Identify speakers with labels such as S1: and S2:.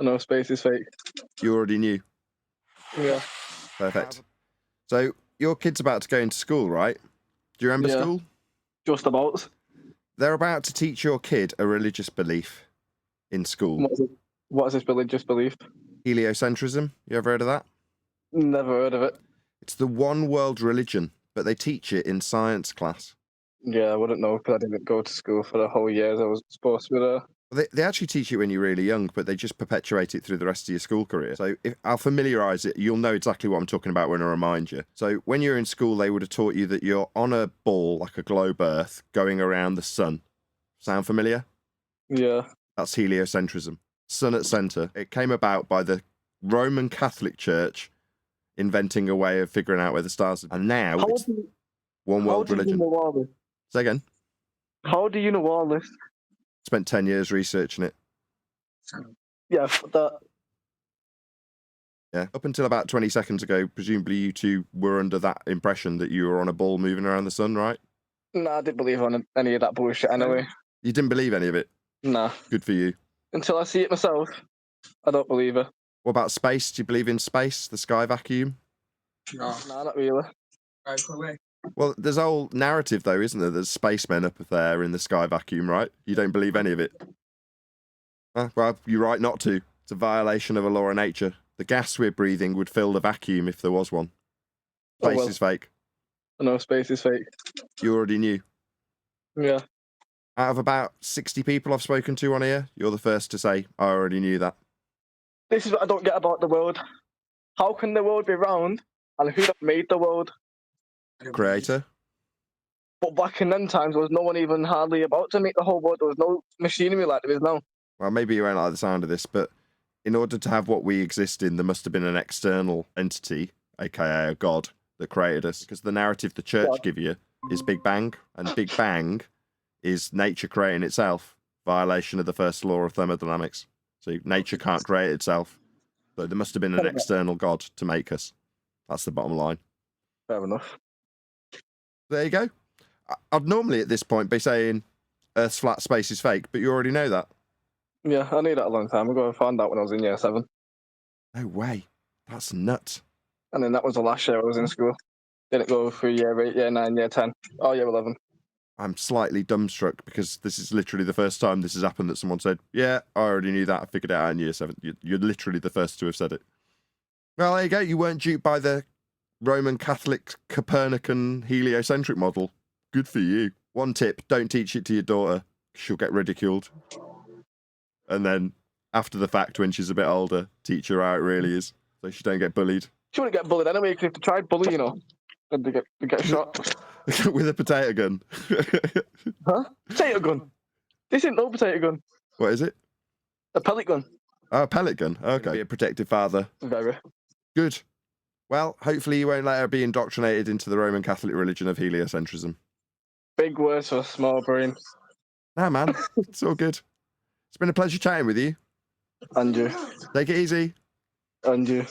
S1: know space is fake.
S2: You already knew.
S1: Yeah.
S2: Perfect. So your kid's about to go into school, right? Do you remember
S1: Yeah.
S2: school?
S1: Just about.
S2: They're about to teach your kid a religious belief in school.
S1: What is this religious belief?
S2: Heliocentrism. You ever heard of that?
S1: Never heard of it.
S2: It's the one world religion, but they teach it in science class.
S1: Yeah, I wouldn't know because I didn't go to school for the whole year as I was supposed to be there.
S2: They actually teach it when you're really young, but they just perpetuate it through the rest of your school career. So if I'll familiarise it, you'll know exactly what I'm talking about when I remind you. So when you're in school, they would have taught you that you're on a ball, like a globe Earth, going around the sun. Sound familiar?
S1: Yeah.
S2: That's heliocentrism. Sun at centre. It came about by the Roman Catholic Church inventing a way of figuring out where the stars are. And now it's one world religion.
S1: How do you know all this?
S2: Say again?
S1: How do you know all this?
S2: Spent 10 years researching it.
S1: Yeah, that.
S2: Yeah, up until about 20 seconds ago, presumably you two were under that impression that you were on a ball moving around the sun, right?
S1: Nah, I didn't believe on any of that bullshit anyway.
S2: You didn't believe any of it?
S1: Nah.
S2: Good for you.
S1: Until I see it myself, I don't believe it.
S2: What about space? Do you believe in space, the sky vacuum?
S1: No. Nah, not really.
S2: Well, there's a whole narrative, though, isn't there? There's spacemen up there in the sky vacuum, right? You don't believe any of it? Well, you're right not to. It's a violation of a law of nature. The gas we're breathing would fill the vacuum if there was one. Space is fake.
S1: I know space is fake.
S2: You already knew.
S1: Yeah.
S2: Out of about 60 people I've spoken to on here, you're the first to say, I already knew that.
S1: This is what I don't get about the world. How can the world be round, and who made the world?
S2: Creator.
S1: But back in them times, there was no one even hardly about to make the whole world. There was no machinery like there is now.
S2: Well, maybe you won't like the sound of this, but in order to have what we exist in, there must have been an external entity, aka a god, that created us. Because the narrative the church give you is Big Bang, and Big Bang is nature creating itself, violation of the first law of thermodynamics. So nature can't create itself. So there must have been an external god to make us. That's the bottom line.
S1: Fair enough.
S2: There you go. I'd normally at this point be saying Earth's flat, space is fake, but you already know that.
S1: Yeah, I knew that a long time ago. I found out when I was in year 7.
S2: No way. That's nuts.
S1: And then that was the last year I was in school. Didn't go through year 8, year 9, year 10, or year 11.
S2: I'm slightly dumbstruck because this is literally the first time this has happened that someone said, yeah, I already knew that. I figured it out in year 7. You're literally the first to have said it. Well, there you go. You weren't duped by the Roman Catholic Copernican heliocentric model. Good for you. One tip, don't teach it to your daughter. She'll get ridiculed. And then after the fact, when she's a bit older, teach her how it really is, so she don't get bullied.
S1: She wouldn't get bullied anyway, because if they tried bullying, you know, then they get shot.
S2: With a potato gun.
S1: Huh? Potato gun? This isn't no potato gun.
S2: What is it?
S1: A pellet gun.
S2: Oh, a pellet gun. Okay. Be a protective father.
S1: Very.
S2: Good. Well, hopefully you won't let her be indoctrinated into the Roman Catholic religion of heliocentrism.
S1: Big words for a small brain.
S2: Nah, man. It's all good. It's been a pleasure chatting with you.
S1: And you.
S2: Take it easy.
S1: And you.